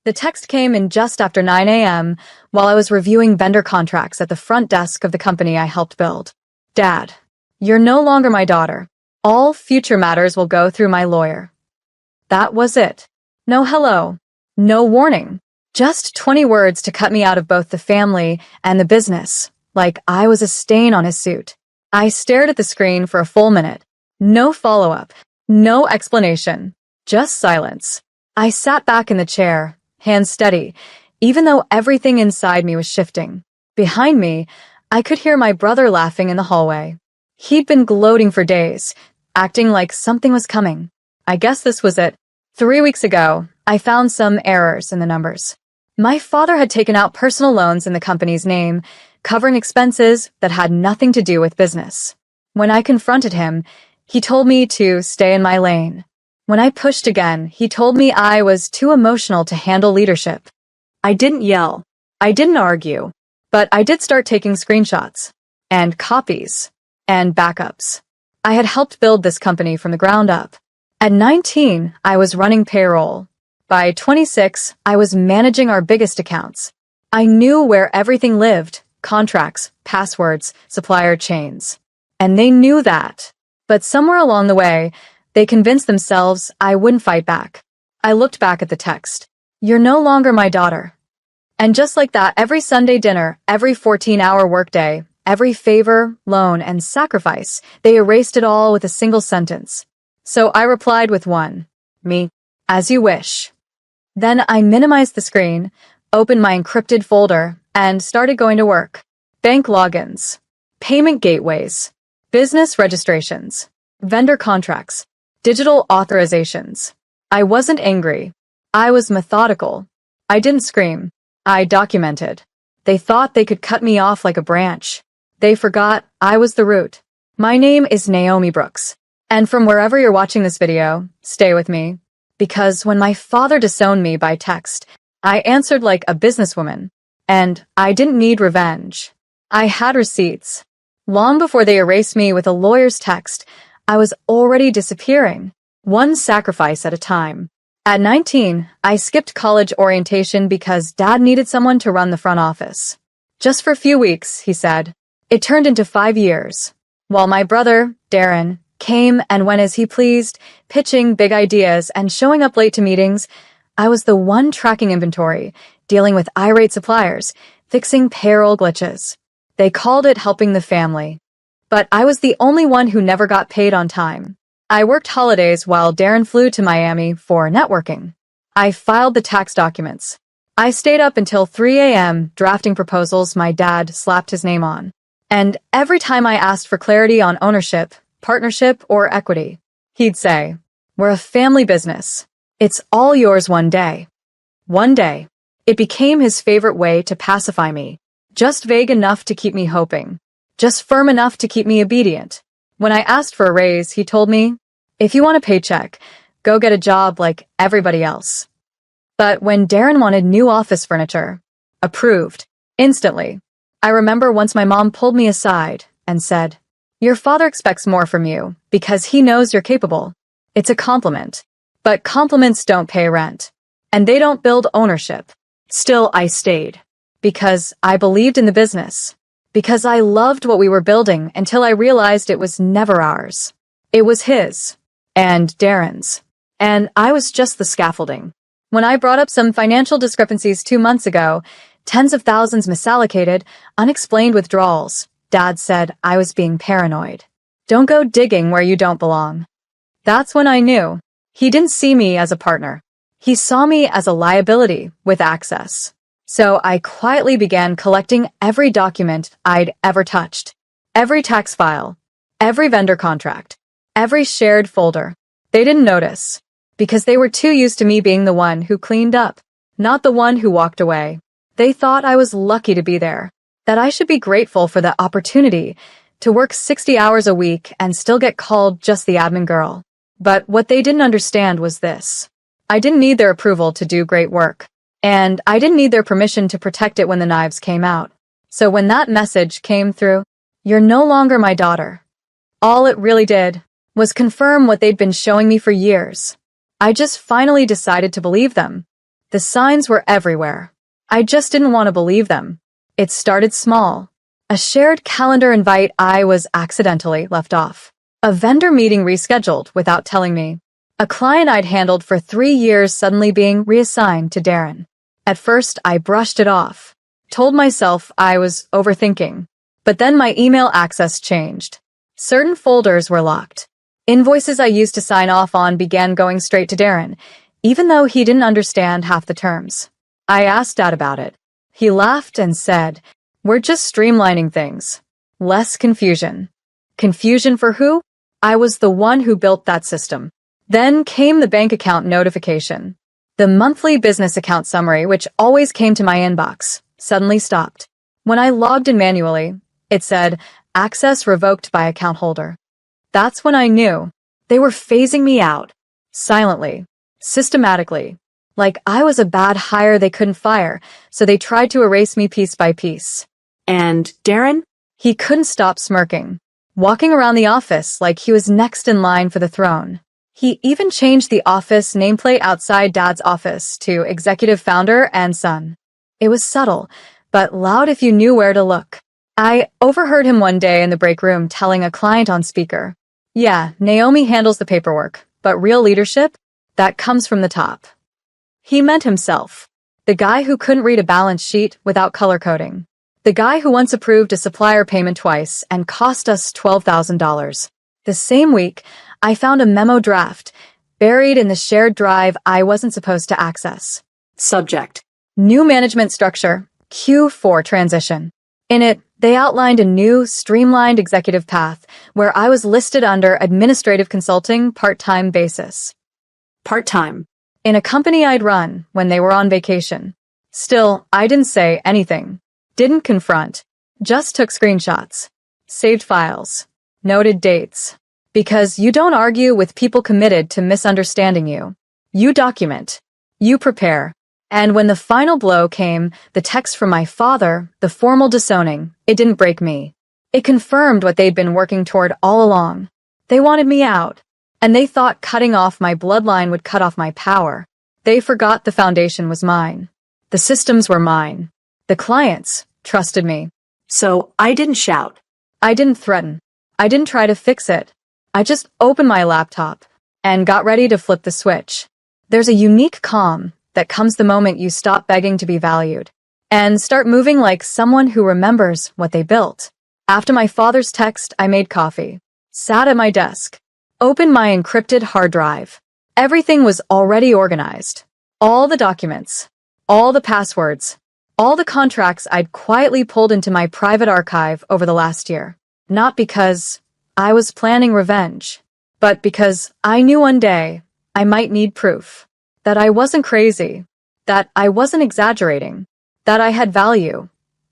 The text came in just after 9 a.m. while I was reviewing vendor contracts at the front desk of the company I helped build. Dad, you're no longer my daughter. All future matters will go through my lawyer. That was it. No hello. No warning. Just 20 words to cut me out of both the family and the business, like I was a stain on his suit. I stared at the screen for a full minute. No follow-up. No explanation. Just silence. I sat back in the chair, hands steady, even though everything inside me was shifting. Behind me, I could hear my brother laughing in the hallway. He'd been gloating for days, acting like something was coming. I guess this was it. 3 weeks ago, I found some errors in the numbers. My father had taken out personal loans in the company's name, covering expenses that had nothing to do with business. When I confronted him, he told me to stay in my lane. When I pushed again, he told me I was too emotional to handle leadership. I didn't yell. I didn't argue. But I did start taking screenshots, and copies, and backups. I had helped build this company from the ground up. At 19, I was running payroll. By 26, I was managing our biggest accounts. I knew where everything lived, contracts, passwords, supplier chains. And they knew that. But somewhere along the way, they convinced themselves I wouldn't fight back. I looked back at the text. You're no longer my daughter. And just like that, every Sunday dinner, every 14-hour workday, every favor, loan, and sacrifice, they erased it all with a single sentence. So I replied with one. Me. As you wish. Then I minimized the screen, opened my encrypted folder, and started going to work. Bank logins. Payment gateways. Business registrations. Vendor contracts. Digital authorizations. I wasn't angry. I was methodical. I didn't scream. I documented. They thought they could cut me off like a branch. They forgot I was the root. My name is Naomi Brooks. And from wherever you're watching this video, stay with me. Because when my father disowned me by text, I answered like a businesswoman. And I didn't need revenge. I had receipts. Long before they erased me with a lawyer's text, I was already disappearing, one sacrifice at a time. At 19, I skipped college orientation because Dad needed someone to run the front office. Just for a few weeks, he said. It turned into 5 years. While my brother, Darren, came and went as he pleased, pitching big ideas and showing up late to meetings, I was the one tracking inventory, dealing with irate suppliers, fixing payroll glitches. They called it helping the family. But I was the only one who never got paid on time. I worked holidays while Darren flew to Miami for networking. I filed the tax documents. I stayed up until 3 a.m. drafting proposals my dad slapped his name on. And every time I asked for clarity on ownership, partnership, or equity, he'd say, "We're a family business. It's all yours one day." One day. It became his favorite way to pacify me. Just vague enough to keep me hoping. Just firm enough to keep me obedient. When I asked for a raise, he told me, "If you want a paycheck, go get a job like everybody else." But when Darren wanted new office furniture, approved, instantly. I remember once my mom pulled me aside and said, "Your father expects more from you because he knows you're capable." It's a compliment. But compliments don't pay rent. And they don't build ownership. Still, I stayed. Because I believed in the business. Because I loved what we were building until I realized it was never ours. It was his. And Darren's. And I was just the scaffolding. When I brought up some financial discrepancies 2 months ago, tens of thousands misallocated, unexplained withdrawals, Dad said I was being paranoid. Don't go digging where you don't belong. That's when I knew. He didn't see me as a partner. He saw me as a liability with access. So I quietly began collecting every document I'd ever touched. Every tax file. Every vendor contract. Every shared folder. They didn't notice. Because they were too used to me being the one who cleaned up, not the one who walked away. They thought I was lucky to be there. That I should be grateful for the opportunity to work 60 hours a week and still get called just the admin girl. But what they didn't understand was this. I didn't need their approval to do great work. And I didn't need their permission to protect it when the knives came out. So when that message came through, "You're no longer my daughter," all it really did was confirm what they'd been showing me for years. I just finally decided to believe them. The signs were everywhere. I just didn't want to believe them. It started small. A shared calendar invite I was accidentally left off. A vendor meeting rescheduled without telling me. A client I'd handled for 3 years suddenly being reassigned to Darren. At first, I brushed it off. Told myself I was overthinking. But then my email access changed. Certain folders were locked. Invoices I used to sign off on began going straight to Darren, even though he didn't understand half the terms. I asked Dad about it. He laughed and said, "We're just streamlining things. Less confusion." Confusion for who? I was the one who built that system. Then came the bank account notification. The monthly business account summary, which always came to my inbox, suddenly stopped. When I logged in manually, it said, "Access revoked by account holder." That's when I knew. They were phasing me out. Silently. Systematically. Like I was a bad hire they couldn't fire, so they tried to erase me piece by piece. And Darren? He couldn't stop smirking, walking around the office like he was next in line for the throne. He even changed the office nameplate outside Dad's office to Executive Founder and Son. It was subtle, but loud if you knew where to look. I overheard him one day in the break room telling a client on speaker, "Yeah, Naomi handles the paperwork, but real leadership? That comes from the top." He meant himself. The guy who couldn't read a balance sheet without color coding. The guy who once approved a supplier payment twice and cost us $12,000. The same week, I found a memo draft buried in the shared drive I wasn't supposed to access. Subject: New management structure, Q4 transition. In it, they outlined a new, streamlined executive path where I was listed under administrative consulting part-time basis. Part-time. In a company I'd run when they were on vacation. Still, I didn't say anything. Didn't confront. Just took screenshots. Saved files. Noted dates. Because you don't argue with people committed to misunderstanding you. You document. You prepare. And when the final blow came, the text from my father, the formal disowning, it didn't break me. It confirmed what they'd been working toward all along. They wanted me out. And they thought cutting off my bloodline would cut off my power. They forgot the foundation was mine. The systems were mine. The clients trusted me. So I didn't shout. I didn't threaten. I didn't try to fix it. I just opened my laptop and got ready to flip the switch. There's a unique calm that comes the moment you stop begging to be valued and start moving like someone who remembers what they built. After my father's text, I made coffee, sat at my desk, opened my encrypted hard drive. Everything was already organized. All the documents, all the passwords, all the contracts I'd quietly pulled into my private archive over the last year. Not because I was planning revenge, but because I knew one day I might need proof that I wasn't crazy, that I wasn't exaggerating, that I had value,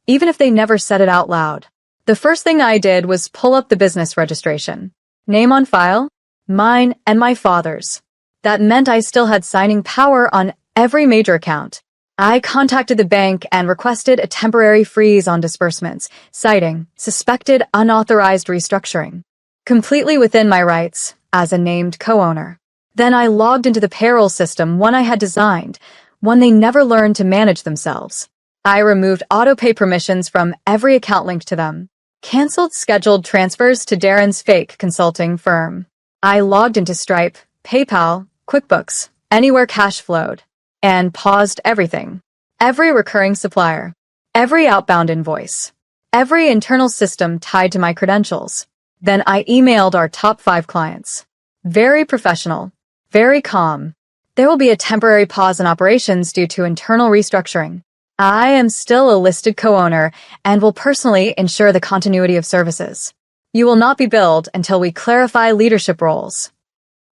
even if they never said it out loud. The first thing I did was pull up the business registration. Name on file, mine and my father's. That meant I still had signing power on every major account. I contacted the bank and requested a temporary freeze on disbursements, citing suspected unauthorized restructuring. Completely within my rights as a named co-owner. Then I logged into the payroll system, one I had designed, one they never learned to manage themselves. I removed auto-pay permissions from every account linked to them. Canceled scheduled transfers to Darren's fake consulting firm. I logged into Stripe, PayPal, QuickBooks, anywhere cash flowed, and paused everything. Every recurring supplier, every outbound invoice, every internal system tied to my credentials. Then I emailed our top 5 clients. Very professional, very calm. There will be a temporary pause in operations due to internal restructuring. I am still a listed co-owner and will personally ensure the continuity of services. You will not be billed until we clarify leadership roles.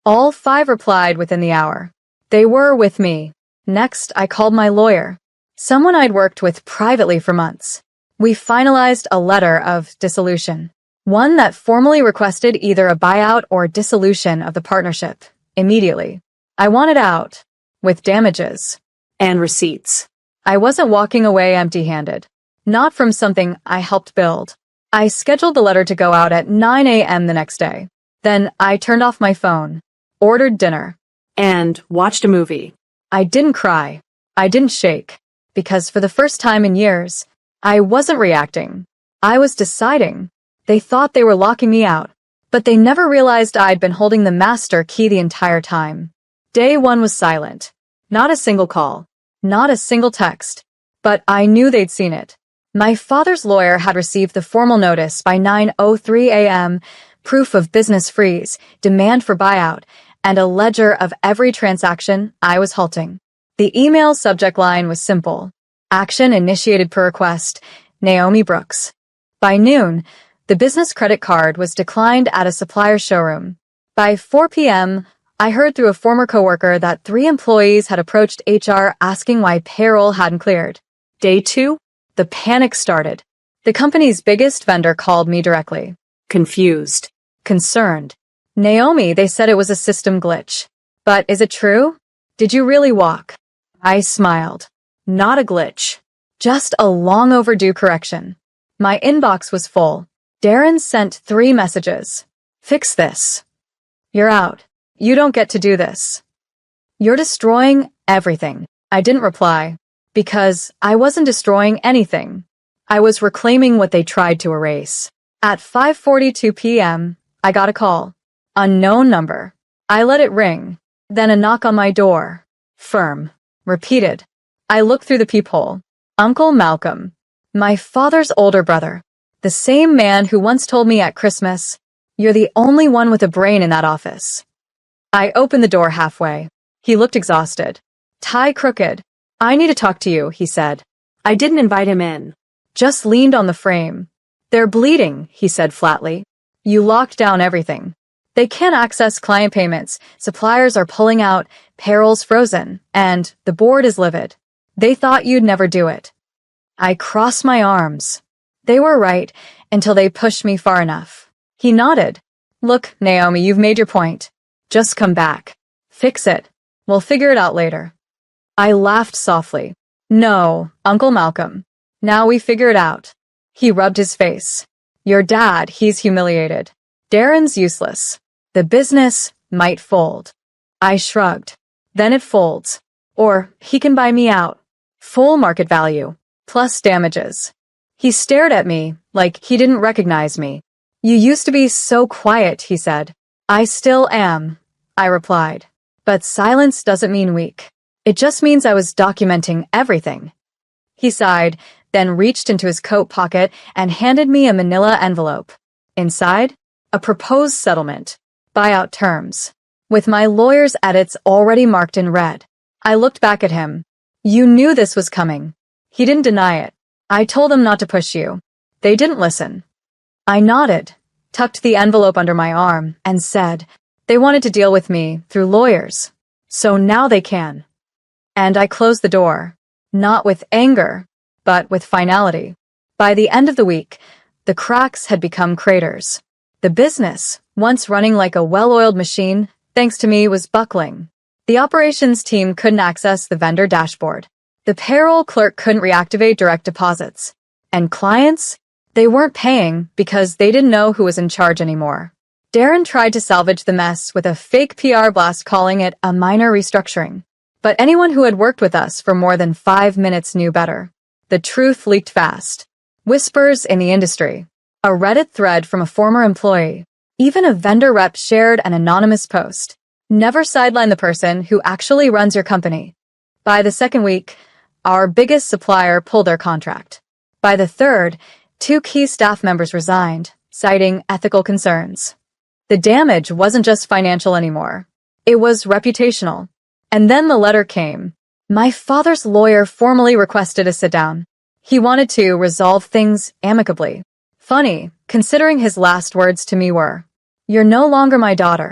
All 5 replied within the hour. They were with me. Next, I called my lawyer, someone I'd worked with privately for months. We finalized a letter of dissolution, one that formally requested either a buyout or dissolution of the partnership, immediately. I wanted out, with damages. And receipts. I wasn't walking away empty-handed. Not from something I helped build. I scheduled the letter to go out at 9 a.m. the next day. Then I turned off my phone, ordered dinner. And watched a movie. I didn't cry. I didn't shake, because for the first time in years, I wasn't reacting. I was deciding. They thought they were locking me out, but they never realized I'd been holding the master key the entire time. Day one was silent. Not a single call. Not a single text. But I knew they'd seen it. My father's lawyer had received the formal notice by 9:03 a.m., proof of business freeze, demand for buyout, and a ledger of every transaction I was halting. The email subject line was simple. Action initiated per request, Naomi Brooks. By noon, the business credit card was declined at a supplier's showroom. By 4 p.m., I heard through a former coworker that 3 employees had approached HR asking why payroll hadn't cleared. Day 2, the panic started. The company's biggest vendor called me directly. Confused. Concerned. Naomi, they said it was a system glitch. But is it true? Did you really walk? I smiled. Not a glitch. Just a long overdue correction. My inbox was full. Darren sent 3 messages. Fix this. You're out. You don't get to do this. You're destroying everything. I didn't reply. Because I wasn't destroying anything. I was reclaiming what they tried to erase. At 5:42 p.m., I got a call. Unknown number. I let it ring. Then a knock on my door. Firm. Repeated. I looked through the peephole. Uncle Malcolm. My father's older brother. The same man who once told me at Christmas, "You're the only one with a brain in that office." I opened the door halfway. He looked exhausted. Tie crooked. "I need to talk to you," he said. I didn't invite him in. Just leaned on the frame. "They're bleeding," he said flatly. "You locked down everything. They can't access client payments, suppliers are pulling out, payroll's frozen, and the board is livid. They thought you'd never do it." I crossed my arms. They were right, until they pushed me far enough. He nodded. "Look, Naomi, you've made your point. Just come back. Fix it. We'll figure it out later." I laughed softly. "No, Uncle Malcolm. Now we figure it out." He rubbed his face. "Your dad, he's humiliated. Darren's useless. The business might fold." I shrugged. "Then it folds. Or he can buy me out. Full market value. Plus damages." He stared at me like he didn't recognize me. "You used to be so quiet," he said. "I still am," I replied. "But silence doesn't mean weak. It just means I was documenting everything." He sighed, then reached into his coat pocket and handed me a manila envelope. Inside, a proposed settlement, buyout terms, with my lawyer's edits already marked in red. I looked back at him. "You knew this was coming." He didn't deny it. "I told them not to push you. They didn't listen." I nodded, tucked the envelope under my arm, and said, "They wanted to deal with me through lawyers. So now they can." And I closed the door, not with anger, but with finality. By the end of the week, the cracks had become craters. The business, once running like a well-oiled machine, thanks to me, was buckling. The operations team couldn't access the vendor dashboard. The payroll clerk couldn't reactivate direct deposits. And clients? They weren't paying because they didn't know who was in charge anymore. Darren tried to salvage the mess with a fake PR blast calling it a minor restructuring. But anyone who had worked with us for more than 5 minutes knew better. The truth leaked fast. Whispers in the industry. A Reddit thread from a former employee. Even a vendor rep shared an anonymous post. Never sideline the person who actually runs your company. By the second week, our biggest supplier pulled their contract. By the third, 2 key staff members resigned, citing ethical concerns. The damage wasn't just financial anymore. It was reputational. And then the letter came. My father's lawyer formally requested a sit-down. He wanted to resolve things amicably. Funny, considering his last words to me were, "You're no longer my daughter."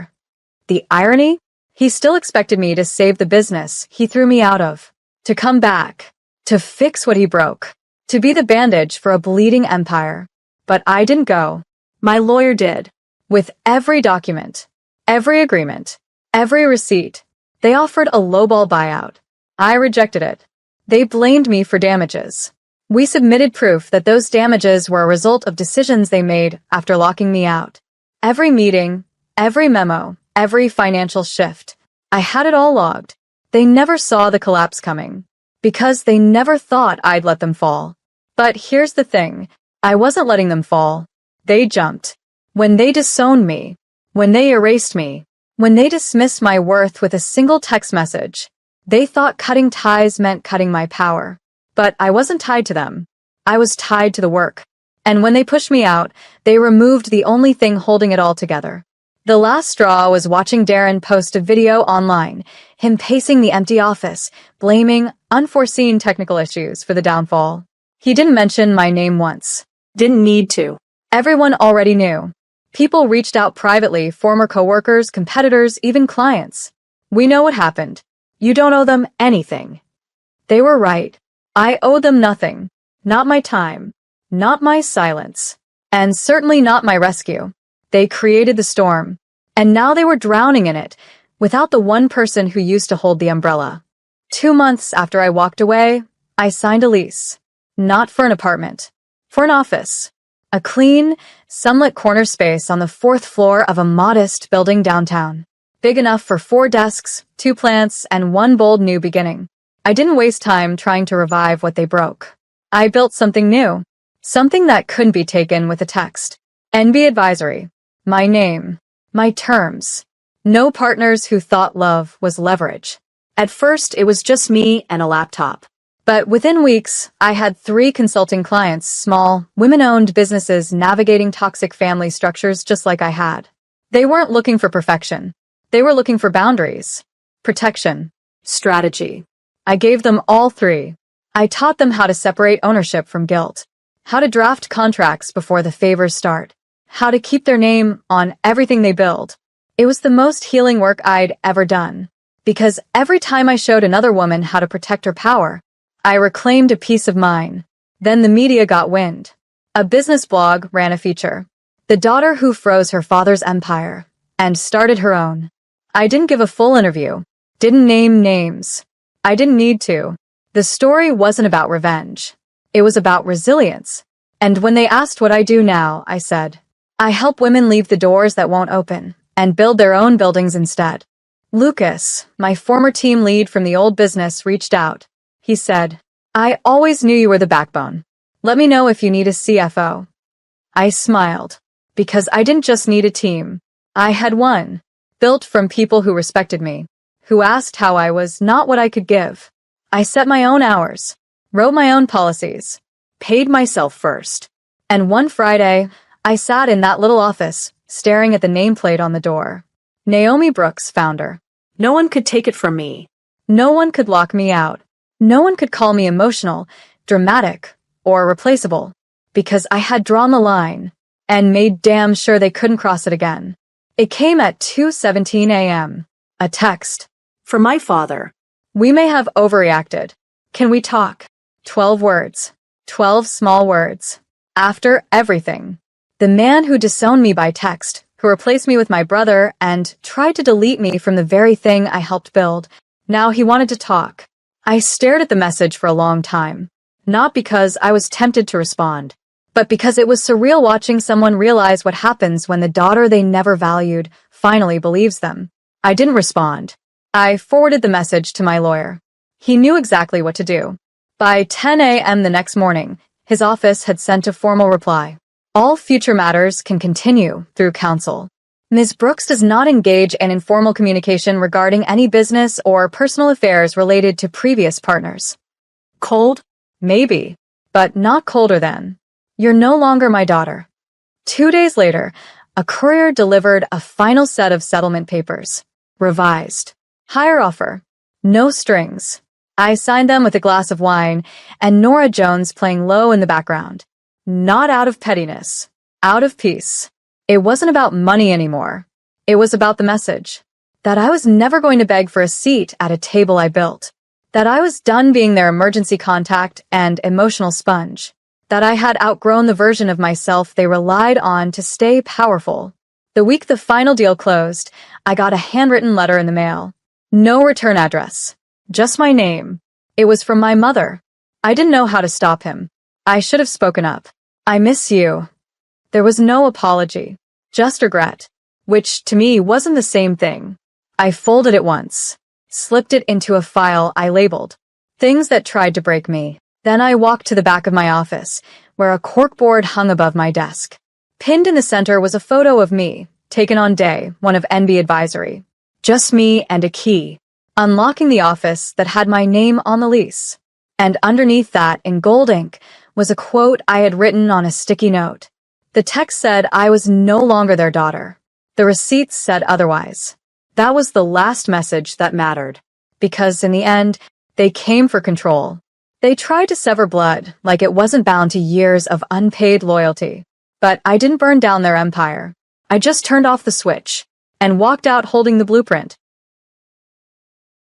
The irony? He still expected me to save the business he threw me out of, to come back, to fix what he broke, to be the bandage for a bleeding empire. But I didn't go. My lawyer did. With every document, every agreement, every receipt, they offered a lowball buyout. I rejected it. They blamed me for damages. We submitted proof that those damages were a result of decisions they made after locking me out. Every meeting, every memo, every financial shift. I had it all logged. They never saw the collapse coming. because they never thought I'd let them fall. But here's the thing. I wasn't letting them fall. They jumped. When they disowned me, when they erased me, when they dismissed my worth with a single text message, they thought cutting ties meant cutting my power. But I wasn't tied to them. I was tied to the work. And when they pushed me out, they removed the only thing holding it all together. The last straw was watching Darren post a video online, him pacing the empty office, blaming unforeseen technical issues for the downfall. He didn't mention my name once. Didn't need to. Everyone already knew. People reached out privately, former coworkers, competitors, even clients. We know what happened. You don't owe them anything. They were right. I owed them nothing. Not my time. Not my silence. And certainly not my rescue. They created the storm. And now they were drowning in it, without the one person who used to hold the umbrella. 2 months after I walked away, I signed a lease. Not for an apartment. For an office. A clean, sunlit corner space on the 4th floor of a modest building downtown. Big enough for 4 desks, 2 plants, and 1 bold new beginning. I didn't waste time trying to revive what they broke. I built something new. Something that couldn't be taken with a text. NB Advisory. My name. My terms. No partners who thought love was leverage. At first, it was just me and a laptop. But within weeks, I had 3 consulting clients, small, women-owned businesses navigating toxic family structures just like I had. They weren't looking for perfection. They were looking for boundaries, protection, strategy. I gave them all 3. I taught them how to separate ownership from guilt, how to draft contracts before the favors start, how to keep their name on everything they build. It was the most healing work I'd ever done, because every time I showed another woman how to protect her power, I reclaimed a piece of mine. Then the media got wind. A business blog ran a feature. The daughter who froze her father's empire and started her own. I didn't give a full interview. Didn't name names. I didn't need to. The story wasn't about revenge. It was about resilience. And when they asked what I do now, I said, I help women leave the doors that won't open and build their own buildings instead. Lucas, my former team lead from the old business, reached out. He said, I always knew you were the backbone. Let me know if you need a CFO. I smiled, because I didn't just need a team. I had one, built from people who respected me, who asked how I was, not what I could give. I set my own hours, wrote my own policies, paid myself first. And one Friday, I sat in that little office, staring at the nameplate on the door. Naomi Brooks, founder. No one could take it from me. No one could lock me out. No one could call me emotional, dramatic, or replaceable, because I had drawn the line and made damn sure they couldn't cross it again. It came at 2:17 a.m. A text. For my father. We may have overreacted. Can we talk? 12 words. 12 small words. After everything. The man who disowned me by text, who replaced me with my brother and tried to delete me from the very thing I helped build, now he wanted to talk. I stared at the message for a long time, not because I was tempted to respond, but because it was surreal watching someone realize what happens when the daughter they never valued finally believes them. I didn't respond. I forwarded the message to my lawyer. He knew exactly what to do. By 10 a.m. the next morning, his office had sent a formal reply. All future matters can continue through counsel. Ms. Brooks does not engage in informal communication regarding any business or personal affairs related to previous partners. Cold? Maybe, but not colder than. You're no longer my daughter. 2 days later, a courier delivered a final set of settlement papers. Revised. Higher offer. No strings. I signed them with a glass of wine and Nora Jones playing low in the background. Not out of pettiness. Out of peace. It wasn't about money anymore. It was about the message. That I was never going to beg for a seat at a table I built. That I was done being their emergency contact and emotional sponge. That I had outgrown the version of myself they relied on to stay powerful. The week the final deal closed, I got a handwritten letter in the mail. No return address. Just my name. It was from my mother. I didn't know how to stop him. I should have spoken up. I miss you. There was no apology, just regret, which to me wasn't the same thing. I folded it once, slipped it into a file I labeled Things that tried to break me. Then I walked to the back of my office, where a corkboard hung above my desk. Pinned in the center was a photo of me, taken on day one of NB Advisory. Just me and a key, unlocking the office that had my name on the lease. And underneath that, in gold ink, was a quote I had written on a sticky note. The text said I was no longer their daughter. The receipts said otherwise. That was the last message that mattered. Because in the end, they came for control. They tried to sever blood like it wasn't bound to years of unpaid loyalty. But I didn't burn down their empire. I just turned off the switch and walked out holding the blueprint.